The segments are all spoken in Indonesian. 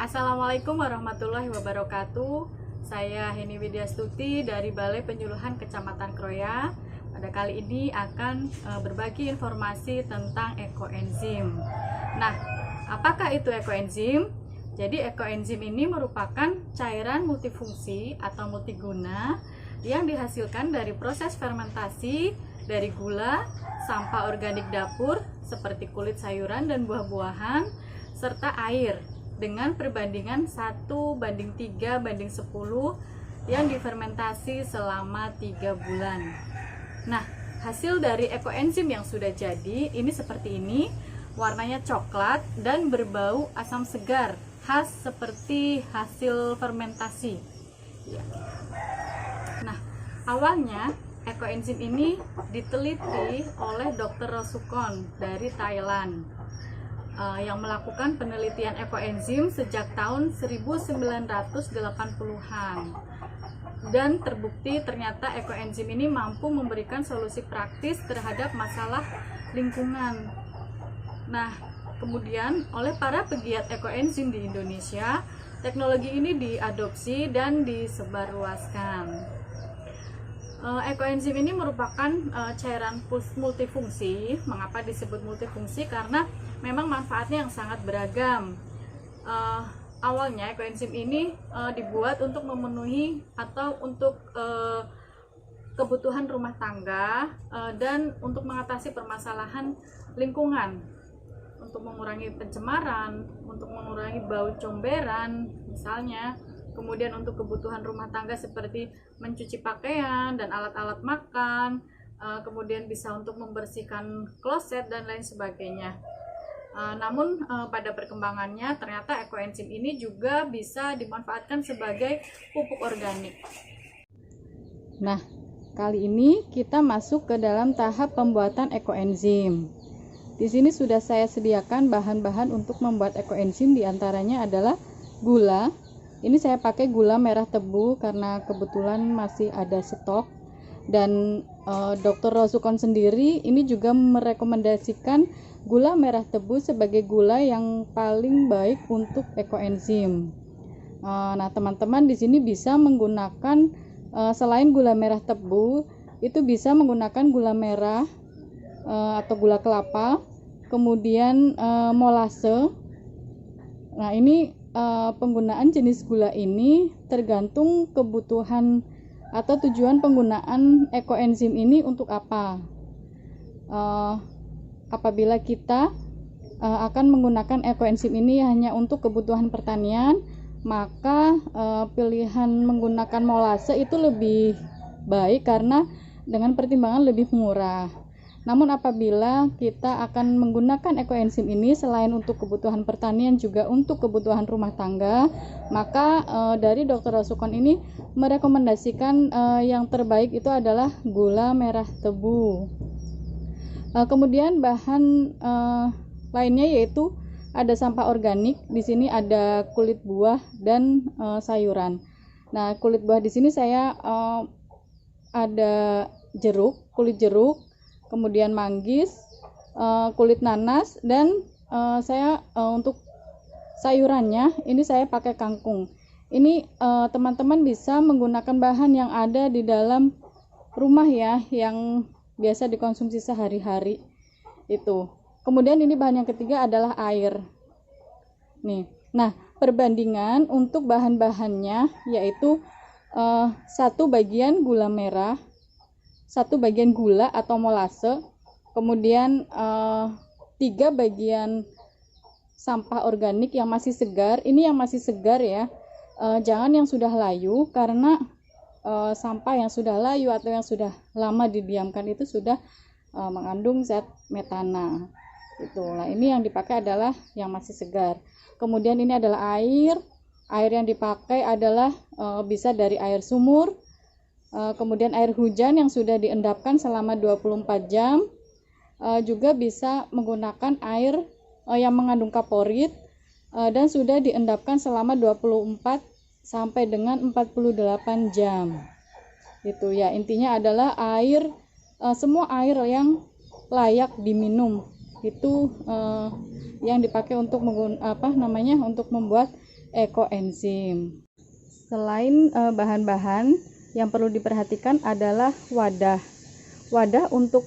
Assalamualaikum warahmatullahi wabarakatuh. Saya Heni Widyastuti dari Balai Penyuluhan Kecamatan Kroya. Pada kali ini akan berbagi informasi tentang ekoenzim. Nah, apakah itu ekoenzim? Jadi ekoenzim ini merupakan cairan multifungsi atau multiguna yang dihasilkan dari proses fermentasi dari gula, sampah organik dapur seperti kulit sayuran dan buah-buahan, serta air dengan perbandingan 1:3:10 yang difermentasi selama 3 bulan. Nah, hasil dari ekoenzim yang sudah jadi ini seperti ini, warnanya coklat dan berbau asam segar, khas seperti hasil fermentasi. Nah, awalnya ekoenzim ini diteliti oleh Dr. Rosukon dari Thailand yang melakukan penelitian ekoenzim sejak tahun 1980-an, dan terbukti ternyata ekoenzim ini mampu memberikan solusi praktis terhadap masalah lingkungan. Nah, kemudian oleh para pegiat ekoenzim di Indonesia, teknologi ini diadopsi dan disebarluaskan. Ekoenzim ini merupakan cairan multifungsi. Mengapa disebut multifungsi? Karena memang manfaatnya yang sangat beragam. Awalnya ekoenzim ini dibuat untuk memenuhi atau untuk kebutuhan rumah tangga dan untuk mengatasi permasalahan lingkungan, untuk mengurangi pencemaran, untuk mengurangi bau comberan misalnya. Kemudian untuk kebutuhan rumah tangga seperti mencuci pakaian dan alat-alat makan, kemudian bisa untuk membersihkan kloset dan lain sebagainya. Namun pada perkembangannya ternyata ekoenzim ini juga bisa dimanfaatkan sebagai pupuk organik. Nah, kali ini kita masuk ke dalam tahap pembuatan ekoenzim. Di sini sudah saya sediakan bahan-bahan untuk membuat ekoenzim, diantaranya adalah gula. Ini saya pakai gula merah tebu karena kebetulan masih ada stok, dan Dr. Rosukon sendiri ini juga merekomendasikan gula merah tebu sebagai gula yang paling baik untuk ekoenzim. Nah, teman-teman di sini bisa menggunakan selain gula merah tebu, itu bisa menggunakan gula merah atau gula kelapa, kemudian molase. Nah, ini penggunaan jenis gula ini tergantung kebutuhan atau tujuan penggunaan ekoenzim ini untuk apa. Apabila kita akan menggunakan ekoenzim ini hanya untuk kebutuhan pertanian, maka pilihan menggunakan molase itu lebih baik karena dengan pertimbangan lebih murah. Namun apabila kita akan menggunakan ekoenzim ini selain untuk kebutuhan pertanian juga untuk kebutuhan rumah tangga, maka dari Dr. Rosukon ini merekomendasikan yang terbaik itu adalah gula merah tebu. Kemudian bahan lainnya yaitu ada sampah organik. Di sini ada kulit buah dan sayuran. Nah, kulit buah di sini saya ada jeruk, kulit jeruk, kemudian manggis, kulit nanas, dan saya untuk sayurannya ini saya pakai kangkung. Ini teman-teman bisa menggunakan bahan yang ada di dalam rumah ya, yang biasa dikonsumsi sehari-hari itu. Kemudian ini bahan yang ketiga adalah air. Nih, nah perbandingan untuk bahan-bahannya yaitu 1 bagian gula merah, 1 bagian gula atau molase, kemudian 3 bagian sampah organik yang masih segar. Ini yang masih segar ya, jangan yang sudah layu, karena sampah yang sudah layu atau yang sudah lama didiamkan itu sudah mengandung zat metana. Itulah, ini yang dipakai adalah yang masih segar. Kemudian ini adalah air yang dipakai adalah bisa dari air sumur, kemudian air hujan yang sudah diendapkan selama 24 jam, juga bisa menggunakan air yang mengandung kaporit dan sudah diendapkan selama 24 sampai dengan 48 jam. Itu ya, intinya adalah air, semua air yang layak diminum itu yang dipakai untuk untuk membuat ekoenzim. Selain bahan-bahan, yang perlu diperhatikan adalah wadah. Wadah untuk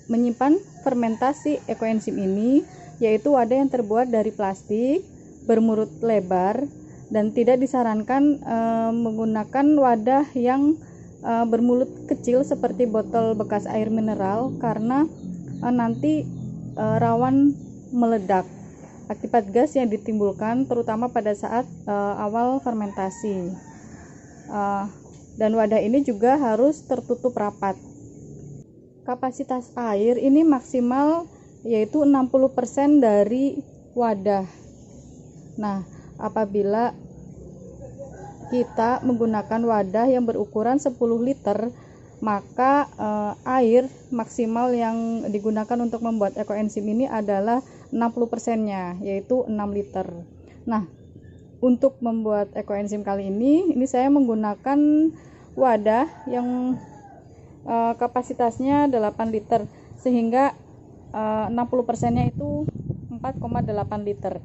menyimpan fermentasi ekoenzim ini yaitu wadah yang terbuat dari plastik, bermurut lebar, dan tidak disarankan menggunakan wadah yang bermulut kecil seperti botol bekas air mineral karena nanti rawan meledak akibat gas yang ditimbulkan terutama pada saat awal fermentasi. Dan wadah ini juga harus tertutup rapat. Kapasitas air ini maksimal yaitu 60% dari wadah. Nah, apabila kita menggunakan wadah yang berukuran 10 liter, maka air maksimal yang digunakan untuk membuat ekoenzim ini adalah 60%-nya, yaitu 6 liter. Nah, untuk membuat ekoenzim kali ini saya menggunakan wadah yang kapasitasnya 8 liter, sehingga 60%-nya itu 4,8 liter.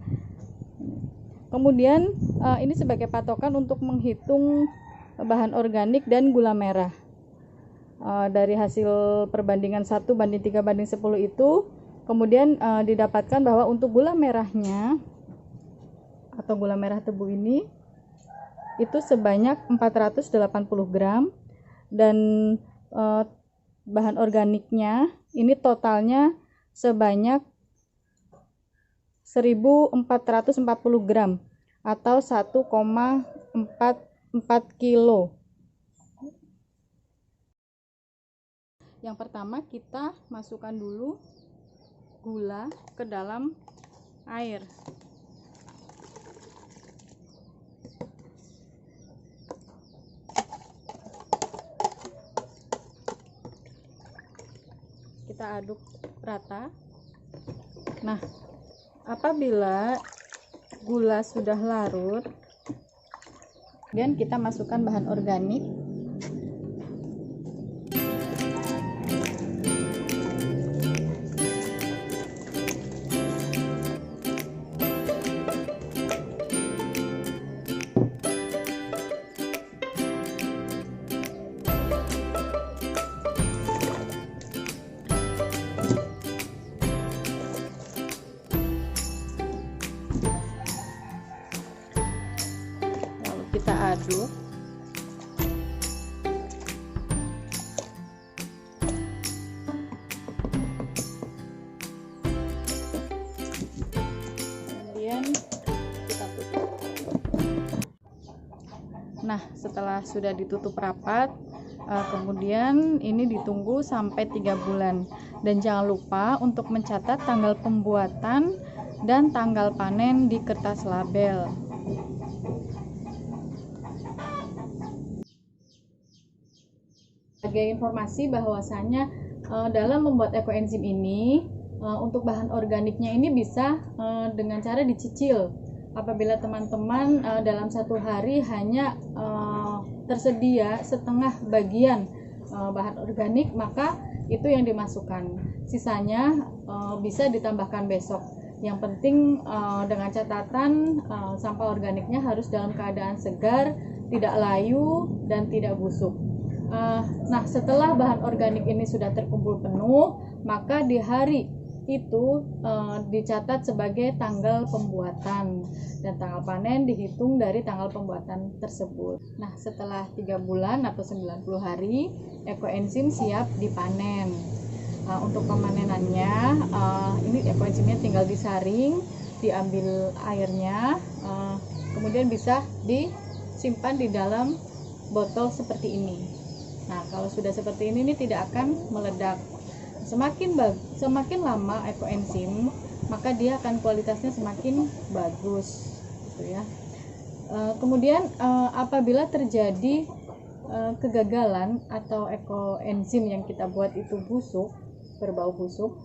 Kemudian ini sebagai patokan untuk menghitung bahan organik dan gula merah. Dari hasil perbandingan 1:3:10 itu kemudian didapatkan bahwa untuk gula merahnya atau gula merah tebu ini itu sebanyak 480 gram, dan bahan organiknya ini totalnya sebanyak 1440 gram atau 1,44 kilo. Yang pertama, kita masukkan dulu gula ke dalam air. Kita aduk rata. Nah, apabila gula sudah larut, kemudian kita masukkan bahan organik. Kita aduk. Kemudian kita tutup. Nah, setelah sudah ditutup rapat, kemudian ini ditunggu sampai 3 bulan. Dan jangan lupa untuk mencatat tanggal pembuatan dan tanggal panen di kertas label. Sebagai informasi bahwasanya dalam membuat ekoenzim ini untuk bahan organiknya ini bisa dengan cara dicicil. Apabila teman-teman dalam satu hari hanya tersedia setengah bagian bahan organik, maka itu yang dimasukkan. Sisanya bisa ditambahkan besok. Yang penting dengan catatan sampah organiknya harus dalam keadaan segar, tidak layu, dan tidak busuk. Nah, setelah bahan organik ini sudah terkumpul penuh, maka di hari itu dicatat sebagai tanggal pembuatan, dan tanggal panen dihitung dari tanggal pembuatan tersebut. Nah, setelah 3 bulan atau 90 hari, ekoenzim siap dipanen. Untuk pemanenannya, ini ekoenzimnya tinggal disaring, diambil airnya, kemudian bisa disimpan di dalam botol seperti ini. Nah, kalau sudah seperti ini tidak akan meledak. Semakin lama ekoenzim, maka dia akan kualitasnya semakin bagus, gitu ya. Kemudian apabila terjadi kegagalan atau ekoenzim yang kita buat itu busuk, berbau busuk,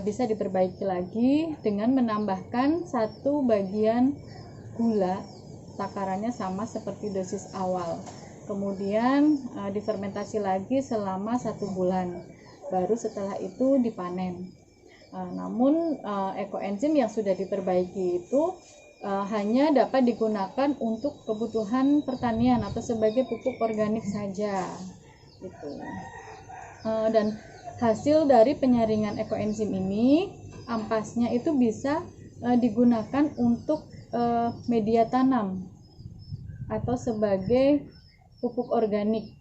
bisa diperbaiki lagi dengan menambahkan 1 bagian gula, takarannya sama seperti dosis awal. Kemudian difermentasi lagi selama 1 bulan, baru setelah itu dipanen. Namun ekoenzim yang sudah diperbaiki itu hanya dapat digunakan untuk kebutuhan pertanian atau sebagai pupuk organik saja gitu. Dan hasil dari penyaringan ekoenzim ini, ampasnya itu bisa digunakan untuk media tanam atau sebagai pupuk organik.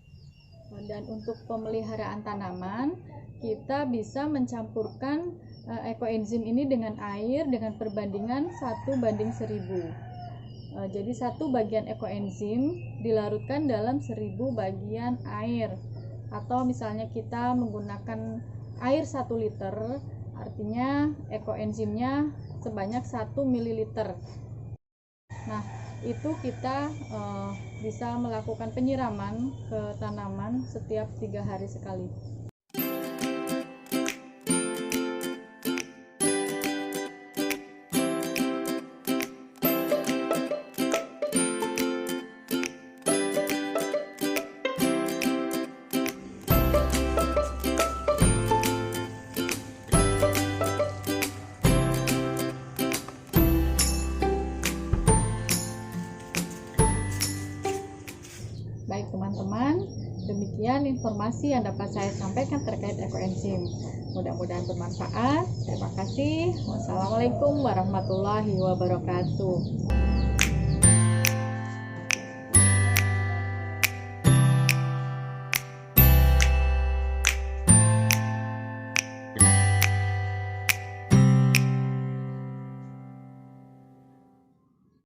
Dan untuk pemeliharaan tanaman, kita bisa mencampurkan ekoenzim ini dengan air dengan perbandingan 1:1000. Jadi 1 bagian ekoenzim dilarutkan dalam 1000 bagian air. Atau misalnya kita menggunakan air 1 liter, artinya ekoenzimnya sebanyak 1 ml. Nah, itu kita bisa melakukan penyiraman ke tanaman setiap 3 hari sekali. Baik teman-teman, demikian informasi yang dapat saya sampaikan terkait ekoenzim. Mudah-mudahan bermanfaat. Terima kasih. Wassalamualaikum warahmatullahi wabarakatuh.